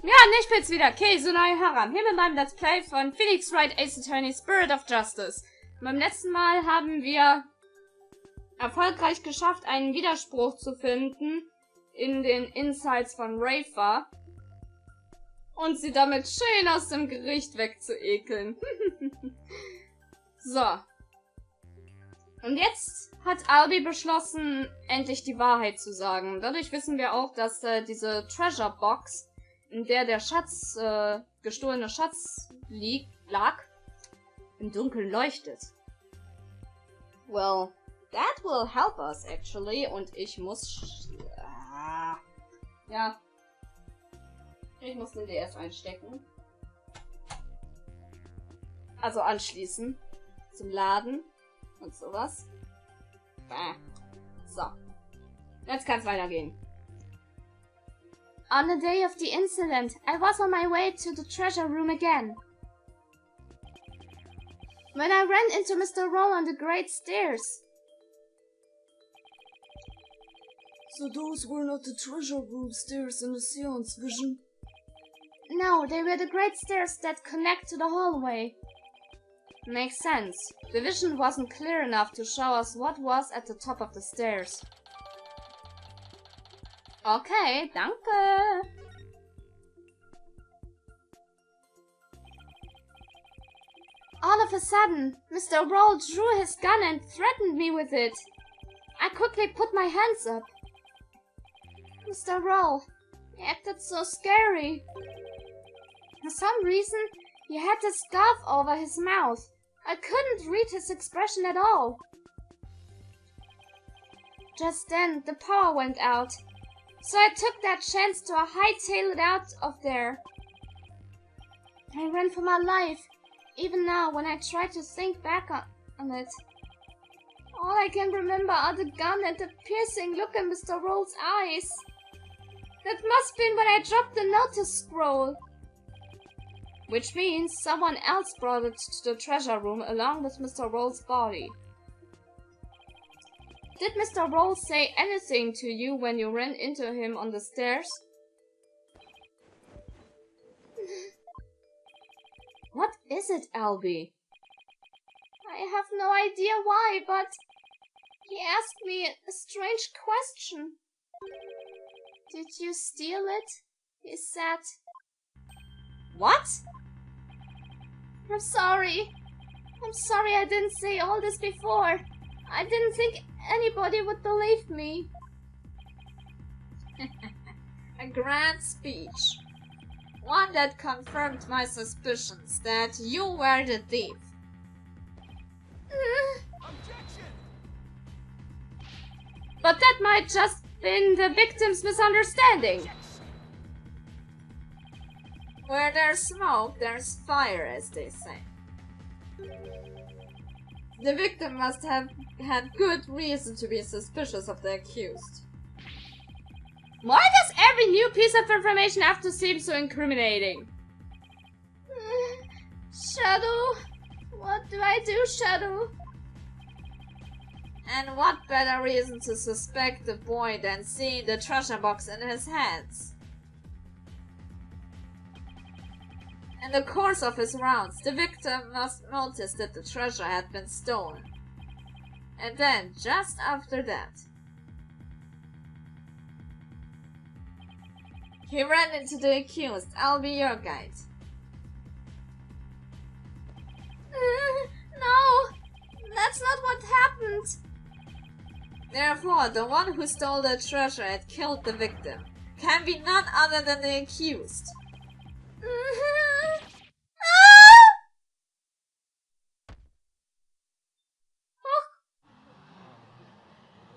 Ja, ich bin's wieder, okay, so neue Jahren. Hier mit meinem Let's Play von Phoenix Wright Ace Attorney Spirit of Justice. Beim letzten Mal haben wir erfolgreich geschafft, einen Widerspruch zu finden in den Insights von Rafer und sie damit schön aus dem Gericht wegzuekeln. So. Und jetzt hat Albie beschlossen, endlich die Wahrheit zu sagen. Dadurch wissen wir auch, dass diese Treasure Box, in der der Schatz, gestohlene Schatz lag, im Dunkeln leuchtet. Well, that will help us actually. Und ich muss... ja. Ich muss den DS einstecken. Also anschließen. Zum Laden. Und sowas. So. Jetzt kann's weitergehen. On the day of the incident, I was on my way to the treasure room again. When I ran into Mr. Roll on the great stairs. So those were not the treasure room stairs in the seance vision? No, they were the great stairs that connect to the hallway. Makes sense. The vision wasn't clear enough to show us what was at the top of the stairs. Okay, danke. All of a sudden, Mr. Roll drew his gun and threatened me with it. I quickly put my hands up. Mr. Roll, he acted so scary. For some reason, he had a scarf over his mouth. I couldn't read his expression at all. Just then, the power went out. So I took that chance to hightail it out of there. I ran for my life, even now when I try to think back on it. All I can remember are the gun and the piercing look in Mr. Roll's eyes. That must have been when I dropped the notice scroll. Which means someone else brought it to the treasure room along with Mr. Roll's body. Did Mr. Roll say anything to you when you ran into him on the stairs? What is it, Albie? I have no idea why, but he asked me a strange question. Did you steal it? He said. What? I'm sorry. I'm sorry I didn't say all this before. I didn't think anybody would believe me. A grand speech. One that confirmed my suspicions that you were the thief. But that might just been the victim's misunderstanding. Where there's smoke, there's fire, as they say. The victim must have had good reason to be suspicious of the accused. Why does every new piece of information have to seem so incriminating? Shadow? What do I do, Shadow? And what better reason to suspect the boy than seeing the treasure box in his hands? In the course of his rounds, the victim must notice that the treasure had been stolen. And then, just after that, he ran into the accused. I'll be your guide. No, that's not what happened. Therefore, the one who stole the treasure and killed the victim can be none other than the accused.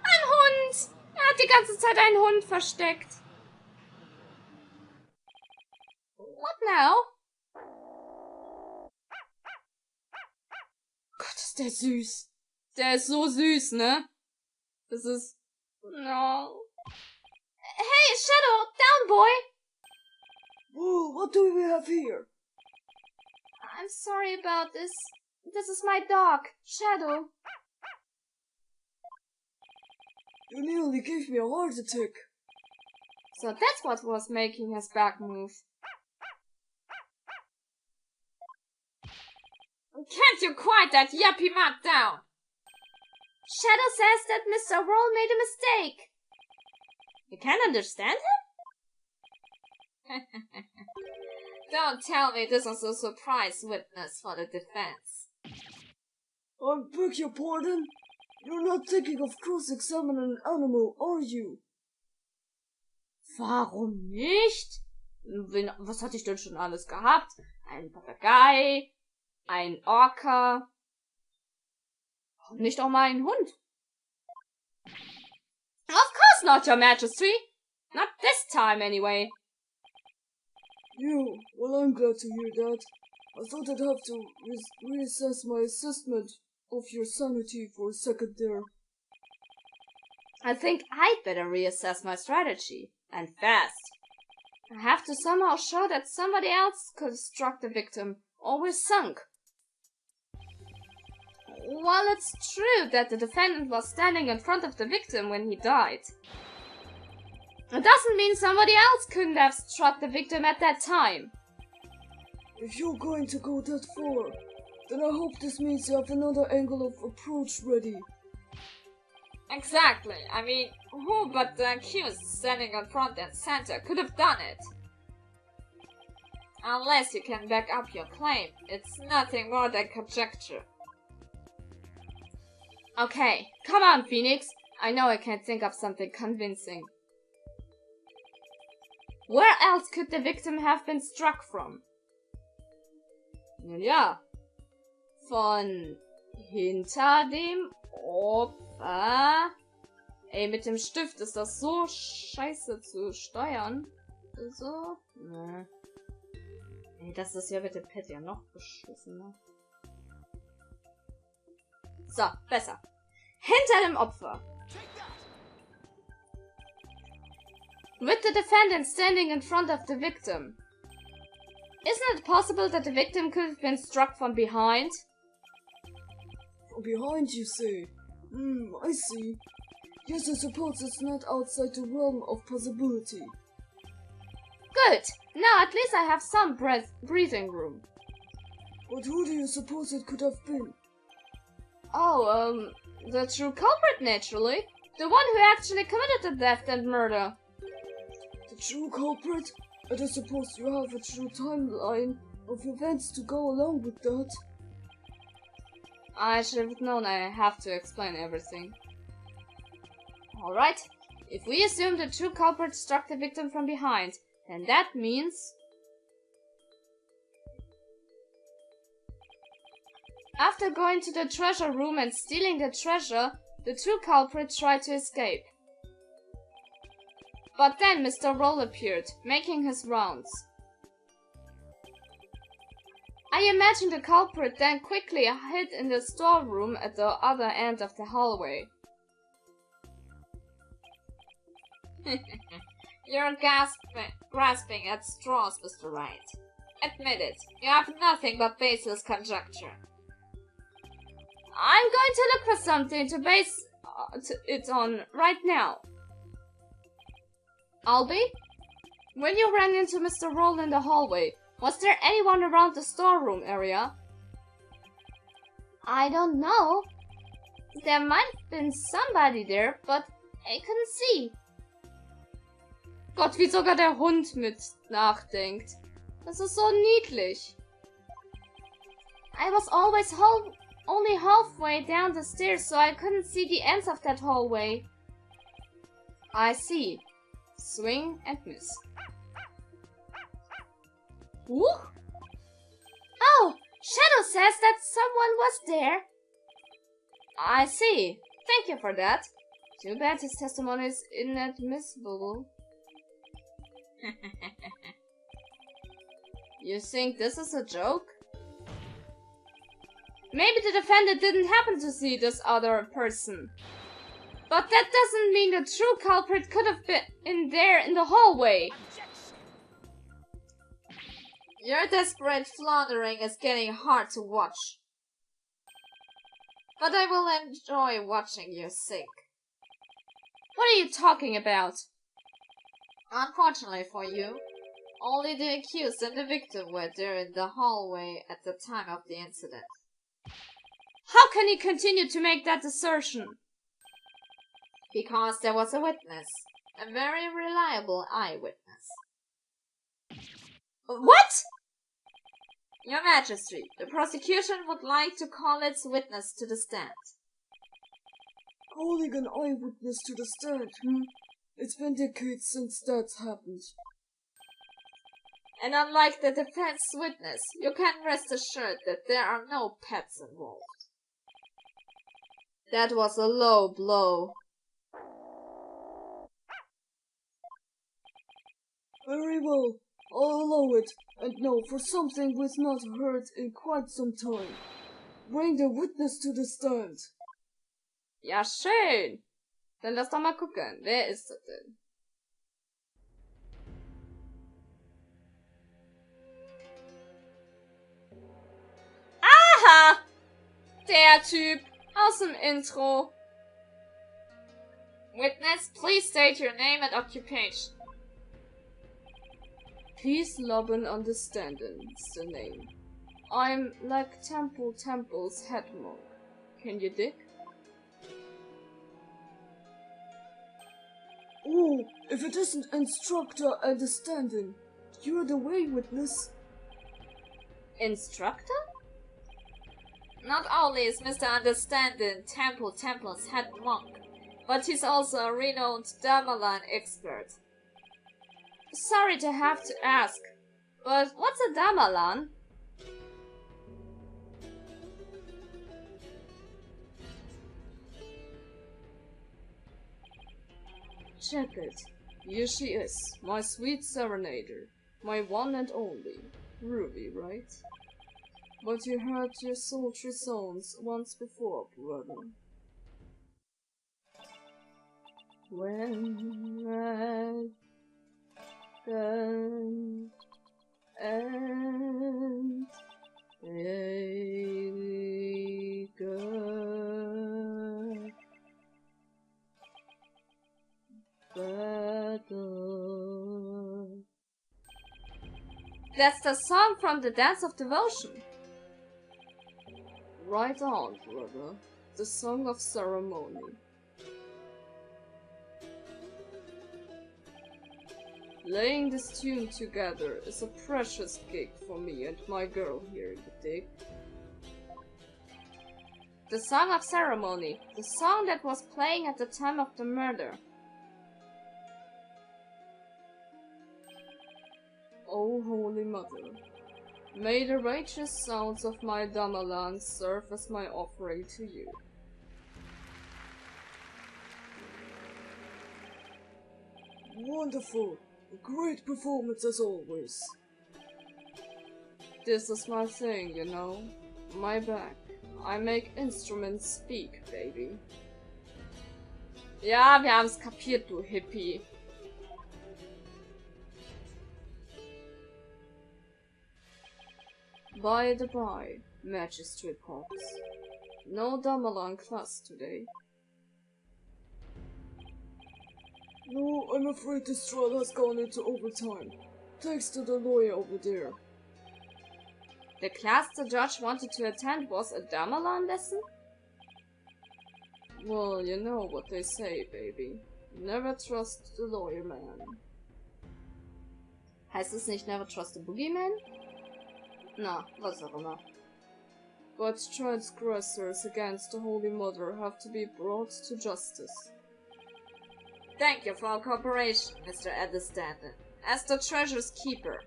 Ein Hund! Er hat die ganze Zeit einen Hund versteckt. What now? Gott, ist der süß. Der ist so süß, ne? Das ist... No. Hey, Shadow! Down, boy! Oh, what do we have here? I'm sorry about this. This is my dog, Shadow. You nearly gave me a heart attack. So that's what was making his back move. Can't you quiet that yappy mutt down? Shadow says that Mr. Roll made a mistake. You can't understand him? Don't tell me this was a surprise witness for the defense. I beg your pardon? You're not thinking of cross-examining an animal, are you? Warum nicht? Was hatte ich denn schon alles gehabt? Ein Papagei, ein Orca. Warum nicht auch mal ein Hund? Of course not, Your Majesty. Not this time, anyway. You, well, I'm glad to hear that. I thought I'd have to reassess my assessment of your sanity for a second there. I think I'd better reassess my strategy. And fast. I have to somehow show that somebody else could have struck the victim, or we're sunk. Well, it's true that the defendant was standing in front of the victim when he died. It doesn't mean somebody else couldn't have struck the victim at that time. If you're going to go that far, then I hope this means you have another angle of approach ready. Exactly. I mean, who but the accused standing in front and center could have done it? Unless you can back up your claim, it's nothing more than conjecture. Okay, come on, Phoenix. I know I can think of something convincing. Where else could the victim have been struck from? Nun ja, von hinter dem Opfer. Ey, mit dem Stift ist das so scheiße zu steuern. So? Nee. Ey, das ist ja mit dem Pad ja noch beschissener. So, besser. Hinter dem Opfer. With the defendant standing in front of the victim. Isn't it possible that the victim could have been struck from behind? From behind, you say? I see. Yes, I suppose it's not outside the realm of possibility. Good! Now at least I have some breathing room. But who do you suppose it could have been? Oh, the true culprit, naturally. The one who actually committed the theft and murder. The true culprit? And I suppose you have a true timeline of events to go along with that. I should have known I have to explain everything. Alright, if we assume the true culprit struck the victim from behind, then that means... After going to the treasure room and stealing the treasure, the true culprit tried to escape. But then Mr. Roll appeared, making his rounds. I imagine the culprit then quickly hid in the storeroom at the other end of the hallway. You're grasping at straws, Mr. Wright. Admit it, you have nothing but baseless conjecture. I'm going to look for something to base it on right now. Albie? When you ran into Mr. Roll in the hallway, was there anyone around the storeroom area? I don't know. There might have been somebody there, but I couldn't see. Gott, wie sogar der Hund mit nachdenkt. Das ist so niedlich. I was always only halfway down the stairs, so I couldn't see the ends of that hallway. I see. Swing and miss. Ooh. Oh, Shadow says that someone was there. I see. Thank you for that. Too bad his testimony is inadmissible. You think this is a joke? Maybe the defendant didn't happen to see this other person. But that doesn't mean the true culprit could have been in there in the hallway. Your desperate floundering is getting hard to watch. But I will enjoy watching you sink. What are you talking about? Unfortunately for you, only the accused and the victim were there in the hallway at the time of the incident. How can he continue to make that assertion? Because there was a witness. A very reliable eyewitness. What? Your Majesty, the prosecution would like to call its witness to the stand. Calling an eyewitness to the stand, It's been decades since that's happened. And unlike the defense witness, you can rest assured that there are no pets involved. That was a low blow. Very well, I'll allow it. And now for something we've not heard in quite some time. Bring the witness to the stand. Ja, schön. Dann lass doch mal gucken. Wer ist das denn? Aha! Der Typ aus dem Intro. Witness, please state your name and occupation. Peace, love and understanding is the name. I'm like Temple's head monk. Can you dig? Oh, if it isn't instructor understanding, you're the way, witness. Instructor? Not only is Mr. Understanding Temple's head monk, but he's also a renowned Damalan expert. Sorry to have to ask, but what's a Damalan? Check it. Here she is, my sweet serenader, my one and only, Ruby, right? But you heard your sultry songs once before, brother. When I then and Egal battle. That's the song from the Dance of Devotion. Right on, brother. The Song of Ceremony. Laying this tune together is a precious gig for me and my girl here, you dig? The Song of Ceremony, the song that was playing at the time of the murder. O Holy Mother, may the righteous sounds of my Damalan serve as my offering to you. Wonderful! A great performance as always. This is my thing, you know. My back. I make instruments speak, baby. Ja, wir haben's kapiert, du Hippie. By the by, Magistrate Hawks. No Damalan class today. No, I'm afraid this trial has gone into overtime. Thanks to the lawyer over there. The class the judge wanted to attend was a Damalan lesson? Well, you know what they say, baby. Never trust the lawyer man. Heißt es nicht never trust the boogeyman? Na, was auch immer. But transgressors against the Holy Mother have to be brought to justice. Thank you for your cooperation, Mr. Understanding. As the treasure's keeper,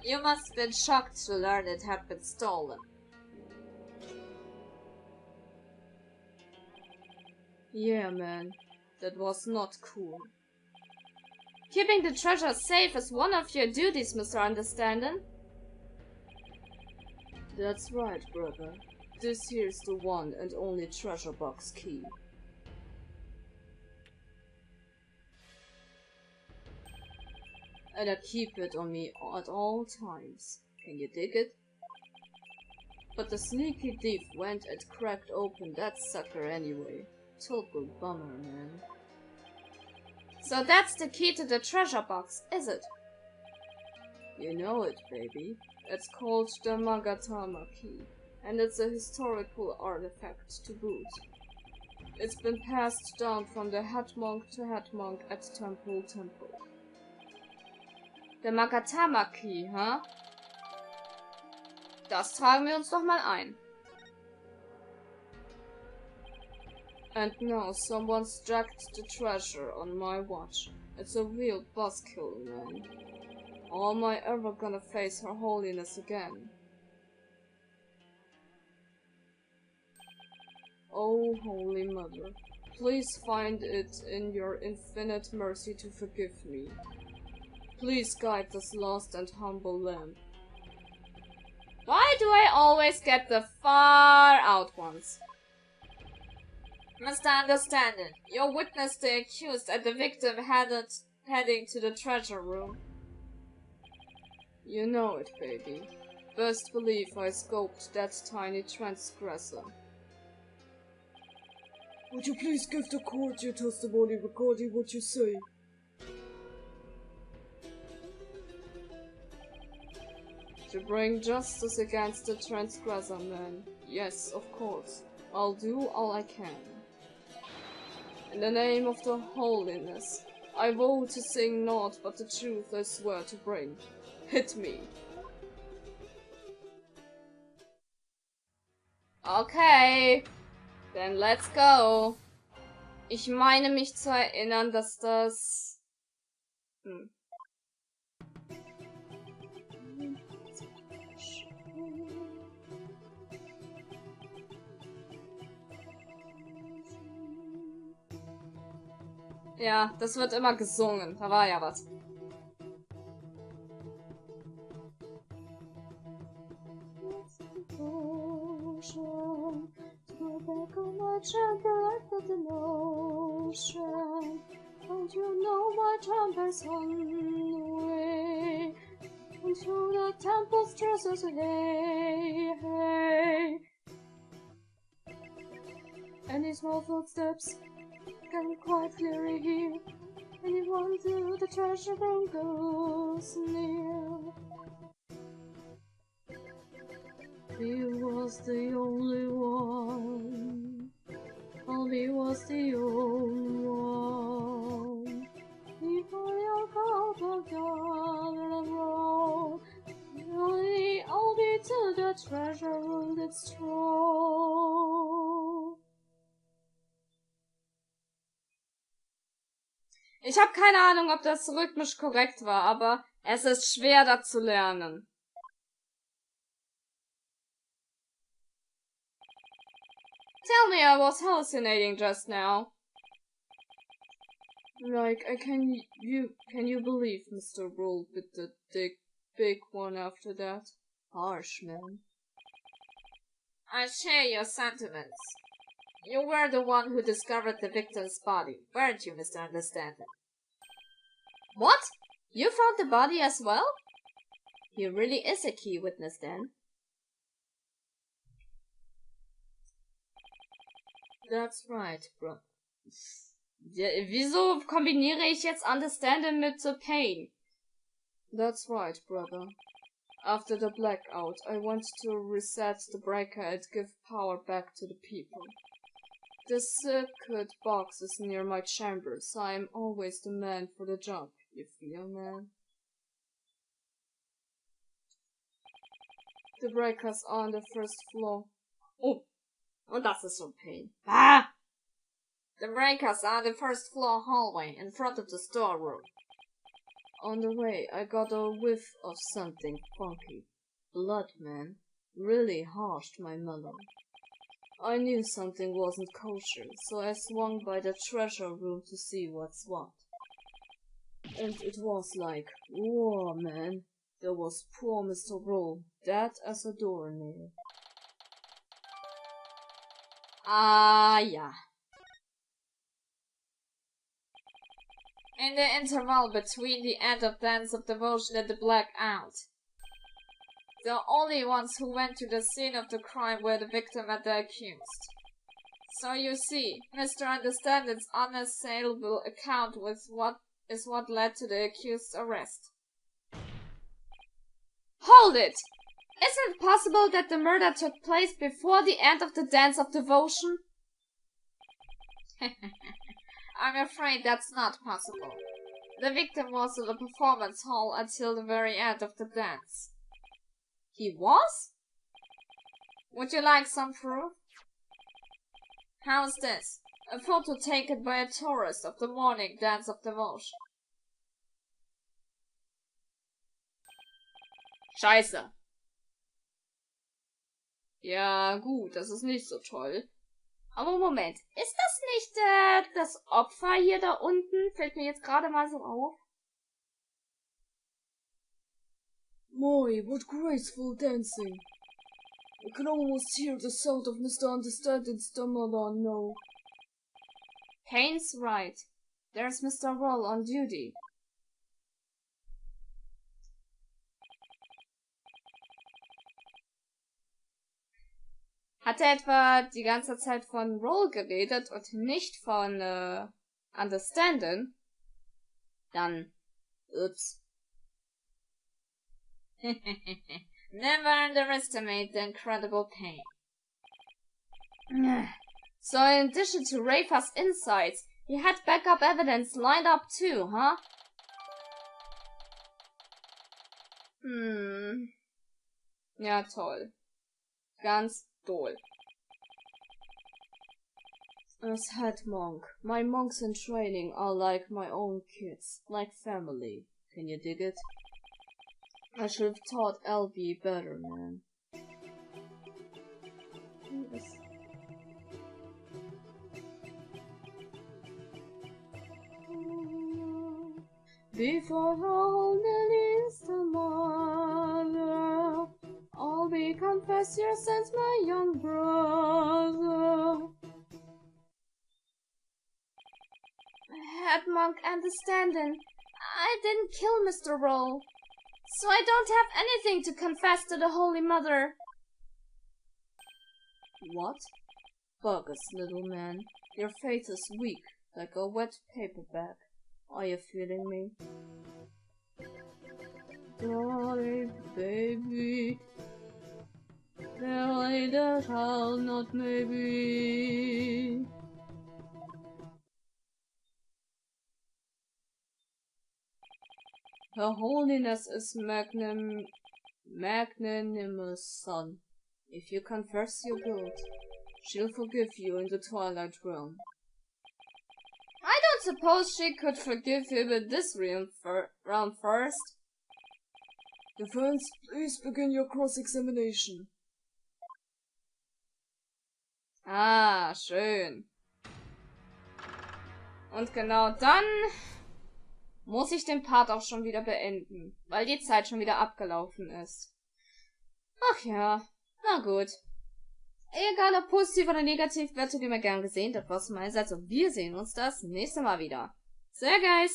you must have been shocked to learn it had been stolen. Yeah, man. That was not cool. Keeping the treasure safe is one of your duties, Mr. Understanding. That's right, brother. This here's the one and only treasure box key. And I keep it on me at all times. Can you dig it? But the sneaky thief went and cracked open that sucker anyway. Total bummer, man. So that's the key to the treasure box, is it? You know it, baby. It's called the Magatama key. and it's a historical artifact to boot. It's been passed down from the head monk to head monk at temple. Der Magatama-Key, huh? Das tragen wir uns doch mal ein. And now someone's dragged the treasure on my watch. It's a real buzzkill, man. Or am I ever gonna face Her Holiness again? Oh, Holy Mother, please find it in your infinite mercy to forgive me. Please guide this lost and humble lamb. Why do I always get the far out ones? Mr. Understanding, you witnessed the accused and the victim heading to the treasure room. You know it, baby. Best believe I scoped that tiny transgressor. Would you please give the court your testimony regarding what you say? To bring justice against the transgressor, man. Yes, of course. I'll do all I can. In the name of the holiness, I vow to sing naught but the truth I swear to bring. Hit me. Okay, then let's go. Ich meine mich zu erinnern, dass das... Ja, das wird immer gesungen. Da war ja was. Don't you know my trumpet's on the way into the temple's dresses, hey, hey. Any small footsteps can quite clearly hear. Anyone to the treasure room goes near. He was the only one. He was the only one. Before your call of God and roll, only I'll be to the treasure room that's true. Ich habe keine Ahnung, ob das rhythmisch korrekt war, aber es ist schwer, das zu lernen. Tell me I was hallucinating just now. Like, can you believe Mr. Rule bit the big one after that? Harsh, man. I share your sentiments. You were the one who discovered the victim's body, weren't you, Mr. Understanding? What? You found the body as well? He really is a key witness then. That's right, bro. Ja, wieso kombiniere ich jetzt Understanding mit so Pain? That's right, brother. After the blackout, I went to reset the breaker and give power back to the people. The circuit box is near my chamber, so I'm always the man for the job. You feel, man? The breakers are on the first floor. Oh, und das ist so Pain. Ah! The breakers are the first floor hallway in front of the storeroom. On the way, I got a whiff of something funky. Blood, man. Really harshed my melon. I knew something wasn't kosher, so I swung by the treasure room to see what's what. And it was like, whoa, man. There was poor Mr. Roll, dead as a doornail. Ah, ja. In the interval between the end of Dance of Devotion and the blackout, the only ones who went to the scene of the crime were the victim and the accused. So you see, Mr. Understanding's unassailable account is what led to the accused's arrest. Hold it! Is it possible that the murder took place before the end of the dance of devotion? I'm afraid that's not possible. The victim was in the performance hall until the very end of the dance. He was? Would you like some proof? How's this? A photo taken by a tourist of the morning dance of devotion. Scheiße. Ja, gut, das ist nicht so toll. Aber Moment, ist das nicht das Opfer hier da unten? Fällt mir jetzt gerade mal so auf. My, what graceful dancing. I can almost hear the sound of Mr. Understanding's stammer now. Payne's right. There's Mr. Roll on duty. Hat er etwa die ganze Zeit von Roll geredet und nicht von Understanding? Dann, ups. Never underestimate the incredible pain. So in addition to Rafa's insights, he had backup evidence lined up too, huh? Ja, toll. Ganz toll. As head monk, my monks in training are like my own kids, like family. Can you dig it? I should have taught LB better, man. Before holding is the mother, I'll be confess your sins, my young brother. Head monk understanding. I didn't kill Mr. Roll, so I don't have anything to confess to the Holy Mother. What? Bogus, little man. Your faith is weak, like a wet paperback. Are you feeling me? Darling baby, verily that I'll not maybe. Her holiness is magnanimous, son. If you confess your guilt, she'll forgive you in the Twilight Realm. I don't suppose she could forgive him in this realm first. Defense, please begin your cross-examination. Ah, schön. Und genau dann muss ich den Part auch schon wieder beenden, weil die Zeit schon wieder abgelaufen ist. Ach ja, na gut. Egal ob positiv oder negativ, Bewertung immer gern gesehen. Das war's von meiner Seite und wir sehen uns das nächste Mal wieder. Sehr geil!